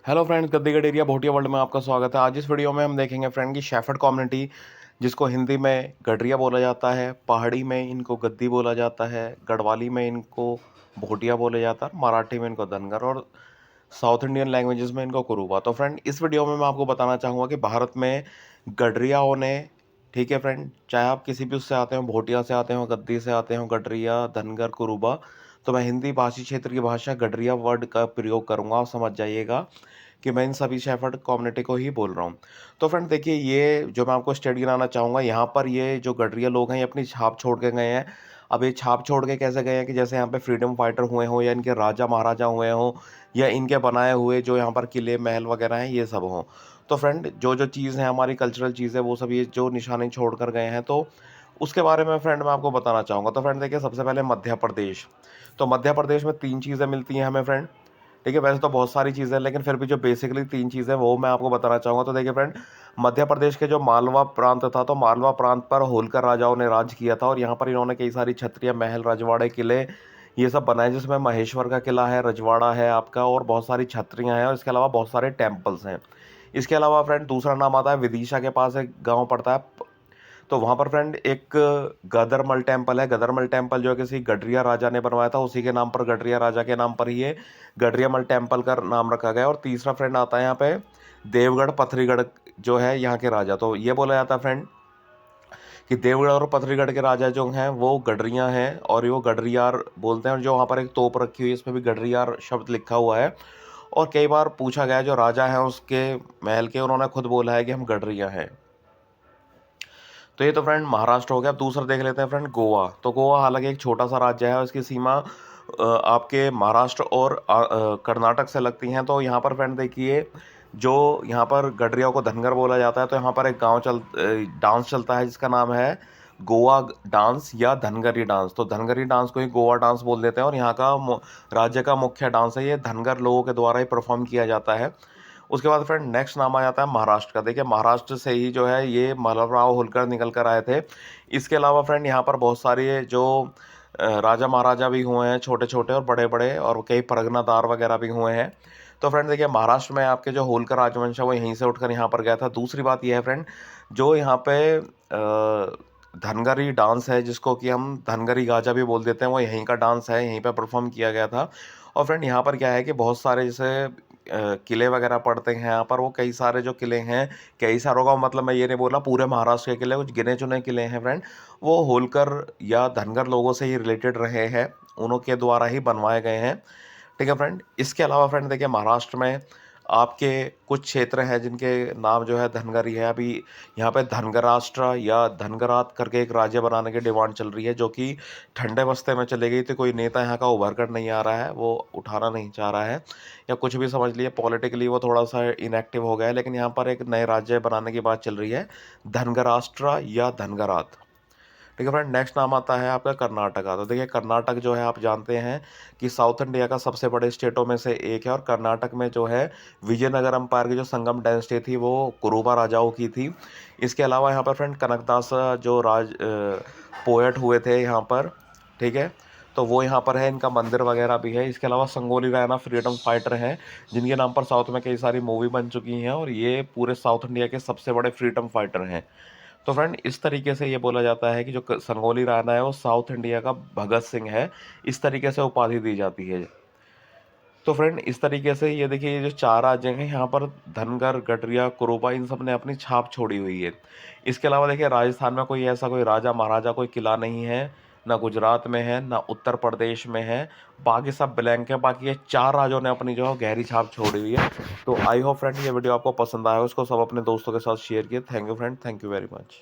Hello friends, गद्दी गडेरिया Bhotia world में आपका स्वागत है। आज इस वीडियो में हम देखेंगे फ्रेंड की शेफर्ड कम्युनिटी, जिसको हिंदी में गडरिया बोला जाता है, पहाड़ी में इनको गद्दी बोला जाता है, गढ़वाली में इनको भोटिया बोला जाता है, मराठी में इनको धनगर और साउथ इंडियन लैंग्वेजेस में इनको कुरुबा। तो फ्रेंड इस वीडियो में मैं आपको बताना चाहूँगा कि भारत में गडरियाओं ने, ठीक है फ्रेंड, चाहे आप किसी भी उससे आते हो, भोटिया से आते हो, गद्दी से आते हो, गडरिया, धनगर, कुरुबा, तो मैं हिंदी भाषी क्षेत्र की भाषा गडरिया वर्ड का प्रयोग करूंगा। आप समझ जाइएगा कि मैं इन सभी शेफर्ड कम्युनिटी को ही बोल रहा हूँ। तो फ्रेंड देखिए, ये जो मैं आपको स्टेट गिनाना चाहूँगा, यहाँ पर ये जो गडरिया लोग हैं ये अपनी छाप छोड़ के गए हैं। अब ये छाप छोड़ के कैसे गए हैं कि जैसे यहाँ पे फ्रीडम फाइटर हुए हों, या इनके राजा महाराजा हुए हों, या इनके बनाए हुए जो यहाँ पर किले महल वगैरह हैं ये सब हों। तो फ्रेंड जो जो चीज़ है, हमारी कल्चरल चीज़ है, वो सब ये जो निशानी छोड़ कर गए हैं, तो उसके बारे में फ्रेंड मैं आपको बताना चाहूँगा। तो फ्रेंड देखिए, सबसे पहले मध्य प्रदेश। तो मध्य प्रदेश में 3 चीज़ें मिलती हैं हमें फ्रेंड। ठीक है, वैसे तो बहुत सारी चीज़ें हैं, लेकिन फिर भी जो बेसिकली 3 चीज़ें वो मैं आपको बताना चाहूँगा। तो देखिए फ्रेंड, मध्य प्रदेश के जो मालवा प्रांत था, तो मालवा प्रांत पर होलकर राजाओं ने राज किया था, और यहाँ पर इन्होंने कई सारी छत्रियाँ, महल, रजवाड़े, किले ये सब बनाए, जिसमें महेश्वर का किला है, रजवाड़ा है आपका, और बहुत सारी छत्रियाँ हैं, और इसके अलावा बहुत सारे टेम्पल्स हैं। इसके अलावा फ्रेंड दूसरा नाम आता है विदिशा के पास एक गाँव पड़ता है, तो वहाँ पर फ्रेंड एक गदरमल टेम्पल है। गदरमल टेम्पल जो है किसी गडरिया राजा ने बनवाया था, उसी के नाम पर, गडरिया राजा के नाम पर ही ये गडरियामल टेम्पल का नाम रखा गया। और तीसरा फ्रेंड आता है यहाँ पे देवगढ़ पथरीगढ़, जो है यहाँ के राजा। तो ये बोला जाता है फ्रेंड कि देवगढ़ और पथरीगढ़ के राजा जो हैं वो गडरिया हैं, और वो गडरियार बोलते हैं। और जो वहाँ पर एक तोप रखी हुई है, इसमें भी गडरियार शब्द लिखा हुआ है। और कई बार पूछा गया, जो राजा हैं उसके महल के, उन्होंने खुद बोला है कि हम गडरिया हैं। तो ये तो फ्रेंड महाराष्ट्र हो गया। अब दूसरा देख लेते हैं फ्रेंड गोवा। तो गोवा हालांकि एक छोटा सा राज्य है, और इसकी सीमा आपके महाराष्ट्र और कर्नाटक से लगती हैं। तो यहाँ पर फ्रेंड देखिए, जो यहाँ पर गडरिया को धनगर बोला जाता है, तो यहाँ पर एक डांस चलता है जिसका नाम है गोवा डांस या धनगरी डांस। तो धनगरी डांस को ही गोवा डांस बोल देते हैं, और यहाँ का राज्य का मुख्य डांस है। ये धनगर लोगों के द्वारा ही परफॉर्म किया जाता है। उसके बाद फ्रेंड नेक्स्ट नाम आ जाता है महाराष्ट्र का। देखिए, महाराष्ट्र से ही जो है ये मल्लभराव होलकर निकल कर आए थे। इसके अलावा फ्रेंड यहाँ पर बहुत सारे जो राजा महाराजा भी हुए हैं, छोटे छोटे और बड़े बड़े, और कई परगनादार वगैरह भी हुए हैं। तो फ्रेंड देखिए, महाराष्ट्र में आपके जो होलकर राजवंश है वो यहीं से उठकर यहाँ पर गया था। दूसरी बात यह है फ्रेंड, जो यहाँ पे धनगरी डांस है, जिसको कि हम धनगरी गाजा भी बोल देते हैं, वो यहीं का डांस है, यहीं पर परफॉर्म किया गया था। और फ्रेंड यहाँ पर क्या है कि बहुत सारे जैसे किले वगैरह पड़ते हैं यहाँ पर। वो कई सारे जो किले हैं, कई सारों का मतलब मैं ये नहीं बोला पूरे महाराष्ट्र के किले, कुछ गिने चुने किले हैं फ्रेंड, वो होलकर या धनगर लोगों से ही रिलेटेड रहे हैं, उन्हों के द्वारा ही बनवाए गए हैं। ठीक है फ्रेंड। इसके अलावा फ्रेंड देखिए, महाराष्ट्र में आपके कुछ क्षेत्र हैं जिनके नाम जो है धनगरी है। अभी यहाँ पे धनगराष्ट्र या धनगरात करके एक राज्य बनाने की डिमांड चल रही है, जो कि ठंडे बस्ते में चले गई। तो कोई नेता यहाँ का उभर कर नहीं आ रहा है, वो उठाना नहीं चाह रहा है, या कुछ भी समझ लिए, पॉलिटिकली वो थोड़ा सा इनएक्टिव हो गया है। लेकिन यहाँ पर एक नए राज्य बनाने की बात चल रही है, धनगराष्ट्र या धनगरात। ठीक है फ्रेंड। नेक्स्ट नाम आता है आपका कर्नाटका। तो देखिए, कर्नाटक जो है आप जानते हैं कि साउथ इंडिया का सबसे बड़े स्टेटों में से एक है, और कर्नाटक में जो है विजयनगर अम्पायर की जो संगम डायनेस्टी थी वो कुरुबा राजाओं की थी। इसके अलावा यहाँ पर फ्रेंड कनकदास जो पोएट हुए थे यहाँ पर, ठीक है, तो वो यहाँ पर है, इनका मंदिर वगैरह भी है। इसके अलावा संगोली रायना फ्रीडम फाइटर हैं, जिनके नाम पर साउथ में कई सारी मूवी बन चुकी हैं, और ये पूरे साउथ इंडिया के सबसे बड़े फ्रीडम फाइटर हैं। तो फ्रेंड इस तरीके से ये बोला जाता है कि जो संगोली राणा है वो साउथ इंडिया का भगत सिंह है, इस तरीके से उपाधि दी जाती है। तो फ्रेंड इस तरीके से ये देखिए, ये जो 4 राज्य हैं यहाँ पर धनगर, गडरिया, कुरुबा, इन सब ने अपनी छाप छोड़ी हुई है। इसके अलावा देखिए, राजस्थान में कोई ऐसा कोई राजा महाराजा कोई किला नहीं है, ना गुजरात में है, ना उत्तर प्रदेश में है, बाकी सब ब्लैंक है। बाकी ये 4 राज्यों ने अपनी जो है गहरी छाप छोड़ी हुई है। तो आई होप फ्रेंड ये वीडियो आपको पसंद आया हो, इसको सब अपने दोस्तों के साथ शेयर किए। Thank you friend, thank you very much.